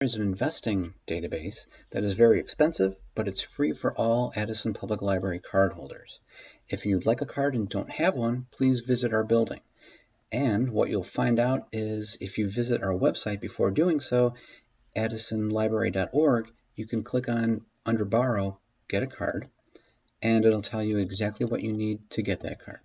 Is an investing database that is very expensive, but it's free for all Addison Public Library cardholders. If you'd like a card and don't have one, please visit our building. And what you'll find out is if you visit our website before doing so, addisonlibrary.org, you can click on under Borrow, Get a Card, and it'll tell you exactly what you need to get that card.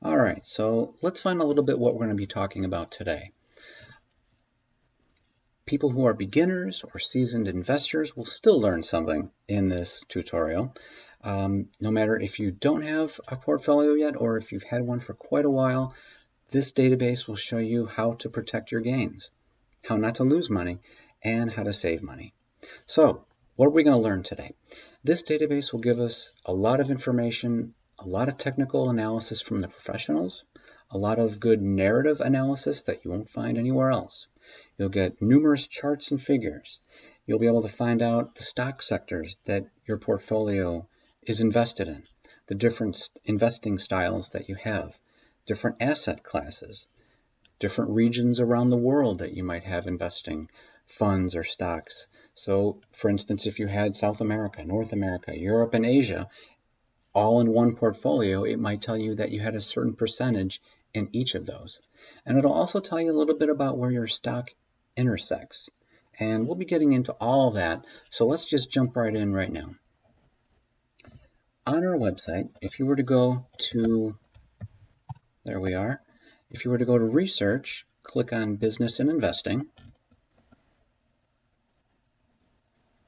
All right, so let's find a little bit what we're going to be talking about today. People who are beginners or seasoned investors will still learn something in this tutorial. No matter if you don't have a portfolio yet or if you've had one for quite a while, this database will show you how to protect your gains, how not to lose money, and how to save money. So, what are we going to learn today? This database will give us a lot of information, a lot of technical analysis from the professionals, a lot of good narrative analysis that you won't find anywhere else. You'll get numerous charts and figures. You'll be able to find out the stock sectors that your portfolio is invested in, the different investing styles that you have, different asset classes, different regions around the world that you might have investing funds or stocks. So, for instance, if you had South America, North America, Europe, and Asia all in one portfolio, it might tell you that you had a certain percentage in each of those. And it'll also tell you a little bit about where your stock intersects. And we'll be getting into all that, so let's just jump right in right now. On our website, if you were to go to, there we are, if you were to go to Research, click on Business and Investing,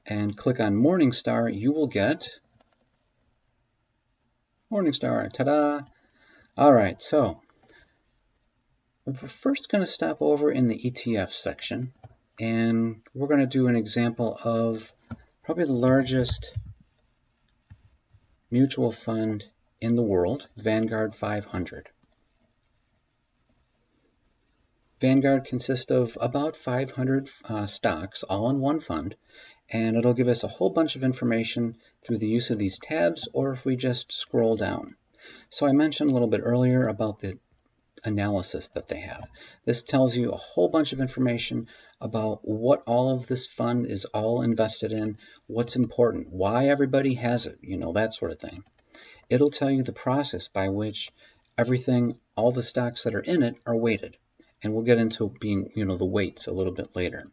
and click on Morningstar, you will get Morningstar, ta-da! All right, so we're first going to stop over in the ETF section, and we're going to do an example of probably the largest mutual fund in the world, Vanguard 500. Vanguard consists of about 500 stocks all in one fund, and it'll give us a whole bunch of information through the use of these tabs or if we just scroll down. So I mentioned a little bit earlier about the analysis that they have. This tells you a whole bunch of information about what all of this fund is all invested in, what's important, why everybody has it, that sort of thing. It'll tell you the process by which everything, all the stocks that are in it are weighted. And we'll get into being, the weights a little bit later.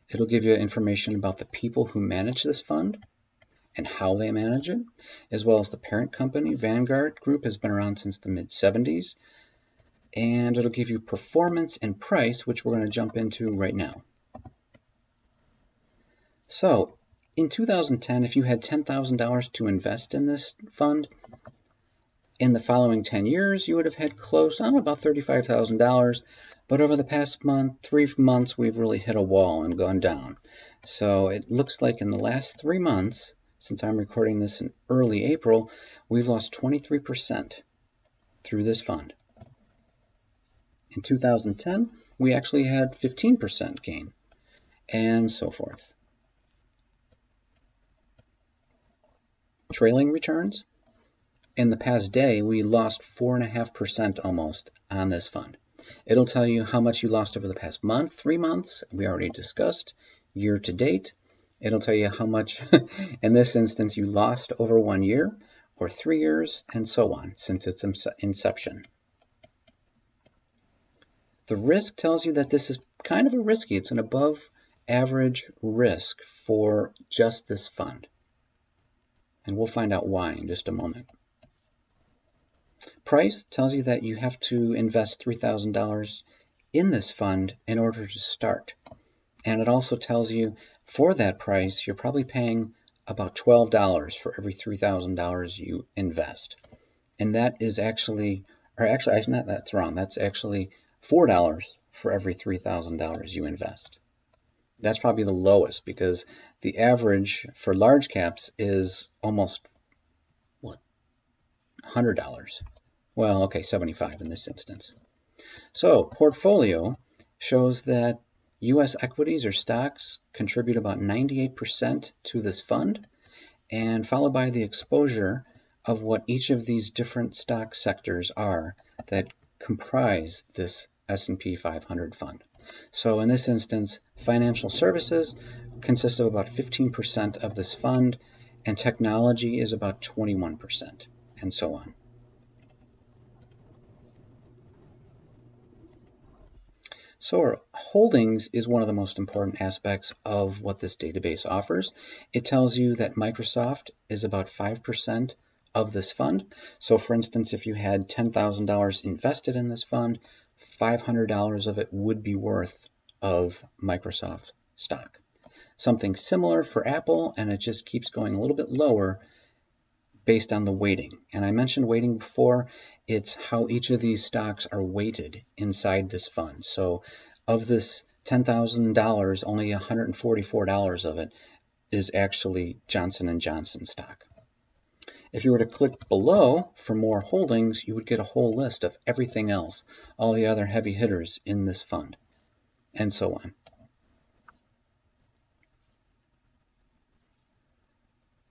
It'll give you information about the people who manage this fund and how they manage it, as well as the parent company. Vanguard Group has been around since the mid-70s, and it'll give you performance and price, which we're going to jump into right now. So, in 2010, if you had $10,000 to invest in this fund, in the following 10 years, you would have had close on about $35,000, but over the past 3 months, we've really hit a wall and gone down. So it looks like in the last 3 months, since I'm recording this in early April, we've lost 23% through this fund. In 2010, we actually had 15% gain, and so forth. Trailing returns. In the past day, we lost 4.5% almost on this fund. It'll tell you how much you lost over the past month, 3 months, we already discussed, year to date. It'll tell you how much, in this instance, you lost over 1 year or 3 years, and so on, since its inception. The risk tells you that this is kind of a risky, it's an above average risk for just this fund. And we'll find out why in just a moment. Price tells you that you have to invest $3,000 in this fund in order to start. And it also tells you for that price, you're probably paying about $12 for every $3,000 you invest. And that is actually, that's wrong. That's actually $4 for every $3,000 you invest. That's probably the lowest because the average for large caps is almost, $100. Well, okay, 75 in this instance. So, portfolio shows that U.S. equities or stocks contribute about 98% to this fund, and followed by the exposure of what each of these different stock sectors are that comprise this S&P 500 fund. So in this instance, financial services consist of about 15% of this fund, and technology is about 21%, and so on. So our holdings is one of the most important aspects of what this database offers. It tells you that Microsoft is about 5% of this fund. So for instance, if you had $10,000 invested in this fund, $500 of it would be worth of Microsoft stock. Something similar for Apple, and it just keeps going a little bit lower based on the weighting. And I mentioned weighting before. It's how each of these stocks are weighted inside this fund. So of this $10,000, only $144 of it is actually Johnson & Johnson stock. If you were to click below for more holdings, you would get a whole list of everything else, all the other heavy hitters in this fund, and so on.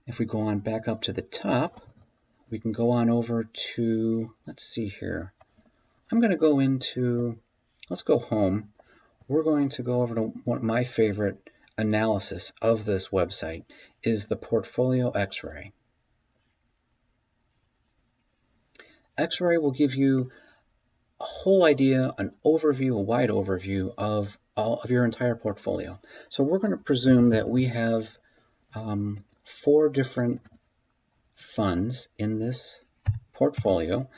If we go on back up to the top, we can go on over to, let's see here. I'm going to go into, let's go home. We're going to go over to one of my favorite analysis of this website is the Portfolio X-ray. X-ray will give you a whole idea, an overview, a wide overview of all of your entire portfolio. So we're going to presume that we have 4 different funds in this portfolio.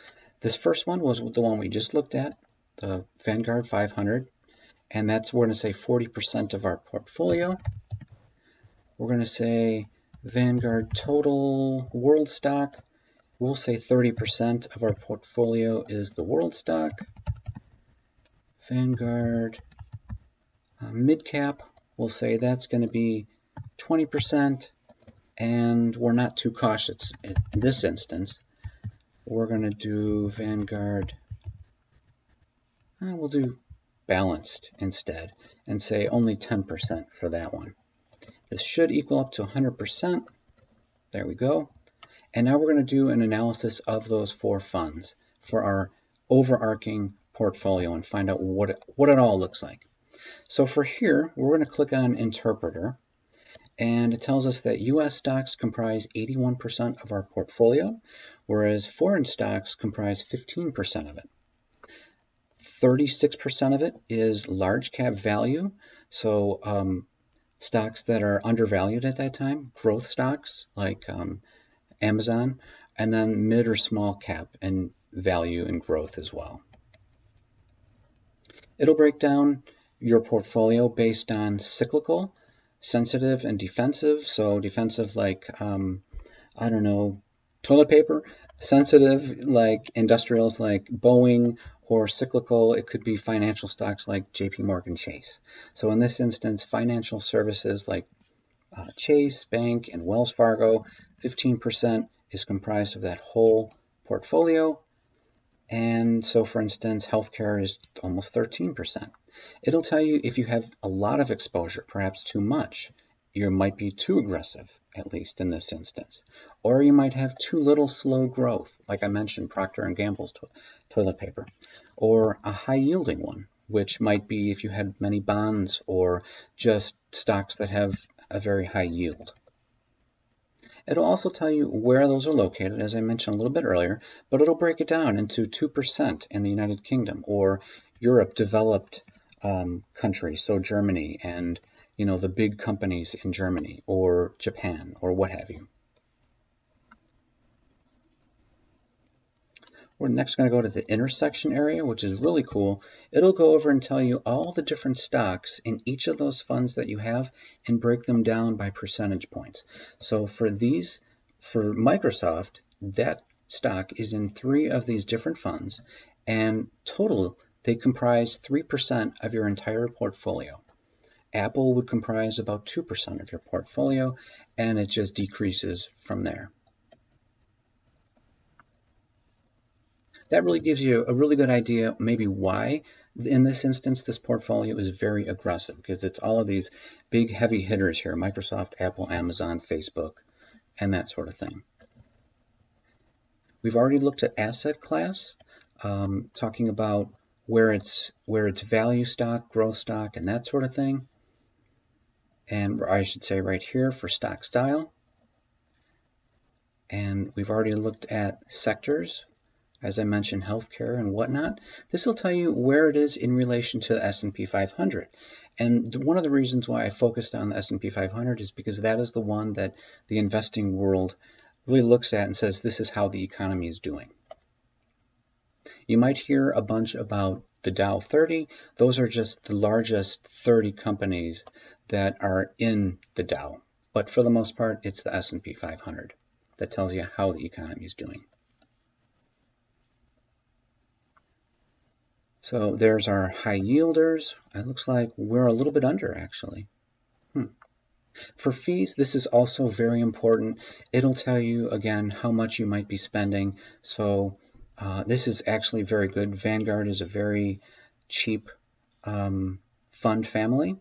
This first one was the one we just looked at, the Vanguard 500, and that's, we're going to say 40% of our portfolio. We're going to say Vanguard total world stock. We'll say 30% of our portfolio is the world stock. Vanguard mid cap, we'll say that's going to be 20%. And we're not too cautious in this instance. We're going to do Vanguard, we'll do balanced instead, and say only 10% for that one. This should equal up to 100%. There we go. And now we're going to do an analysis of those 4 funds for our overarching portfolio and find out what it all looks like. So for here, we're going to click on Interpreter. And it tells us that U.S. stocks comprise 81% of our portfolio, whereas foreign stocks comprise 15% of it. 36% of it is large cap value, so stocks that are undervalued at that time, growth stocks like Amazon, and then mid or small cap and value and growth as well. It'll break down your portfolio based on cyclical, sensitive, and defensive. So defensive like, I don't know, toilet paper. Sensitive like industrials like Boeing, or cyclical, it could be financial stocks like JP Morgan Chase. So in this instance, financial services like Chase, Bank, and Wells Fargo, 15% is comprised of that whole portfolio. And so for instance, healthcare is almost 13%. It'll tell you if you have a lot of exposure, perhaps too much. You might be too aggressive, at least in this instance. Or you might have too little slow growth, like I mentioned, Procter & Gamble's toilet paper. Or a high-yielding one, which might be if you had many bonds or just stocks that have a very high yield. It'll also tell you where those are located, as I mentioned a little bit earlier, but it'll break it down into 2% in the United Kingdom, or Europe, developed countries, so Germany and the big companies in Germany or Japan or what have you. We're next going to go to the intersection area, which is really cool. It'll go over and tell you all the different stocks in each of those funds that you have and break them down by percentage points. So for Microsoft, that stock is in 3 of these different funds, and total they comprise 3% of your entire portfolio. Apple would comprise about 2% of your portfolio, and it just decreases from there. That really gives you a really good idea maybe why, in this instance, this portfolio is very aggressive, because it's all of these big heavy hitters here, Microsoft, Apple, Amazon, Facebook, and that sort of thing. We've already looked at asset class, talking about where it's value stock, growth stock, and that sort of thing. And I should say right here for stock style. And we've already looked at sectors, as I mentioned, healthcare and whatnot. This will tell you where it is in relation to the S&P 500. And one of the reasons why I focused on the S&P 500 is because that is the one that the investing world really looks at and says, this is how the economy is doing. You might hear a bunch about the Dow 30. Those are just the largest 30 companies that are in the Dow. But for the most part, it's the S&P 500 that tells you how the economy is doing. So there's our high yielders. It looks like we're a little bit under, actually. For fees, this is also very important. It'll tell you, again, how much you might be spending. So this is actually very good. Vanguard is a very cheap fund family.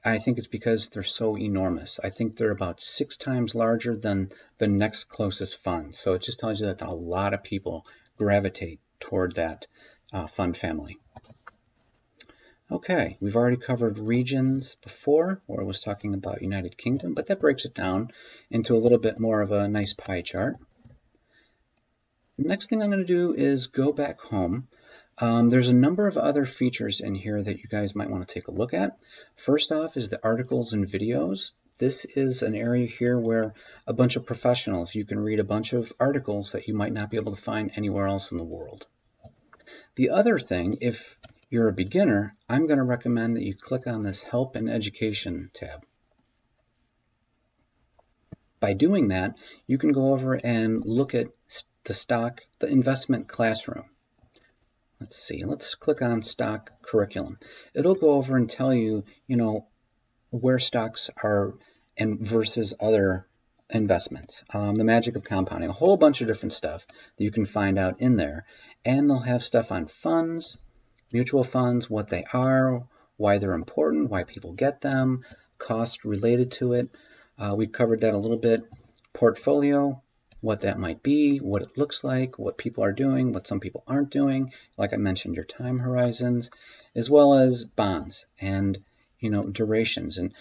I think it's because they're so enormous. I think they're about 6 times larger than the next closest fund. So it just tells you that a lot of people gravitate toward that fund family. Okay, we've already covered regions before, where I was talking about United Kingdom, but that breaks it down into a little bit more of a nice pie chart. Next thing I'm going to do is go back home. There's a number of other features in here that you guys might want to take a look at. First off is the articles and videos. This is an area here where a bunch of professionals, you can read a bunch of articles that you might not be able to find anywhere else in the world. The other thing, if you're a beginner, I'm going to recommend that you click on this Help and Education tab. By doing that, you can go over and look at the investment classroom. Let's see, let's click on stock curriculum. It'll go over and tell you, where stocks are and versus other investments. The magic of compounding, a whole bunch of different stuff that you can find out in there. And they'll have stuff on funds, mutual funds, what they are, why they're important, why people get them, cost related to it. We covered that a little bit. Portfolio, what that might be, what it looks like, what people are doing, what some people aren't doing. Like I mentioned, your time horizons, as well as bonds and durations. And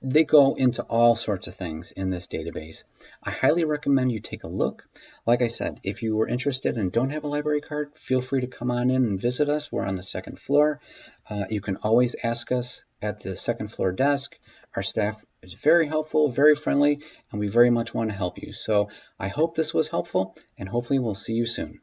they go into all sorts of things in this database. I highly recommend you take a look. Like I said, if you were interested and don't have a library card, feel free to come on in and visit us. We're on the 2nd floor. You can always ask us at the 2nd floor desk. Our staff is very helpful, very friendly, and we very much want to help you. So I hope this was helpful, and hopefully we'll see you soon.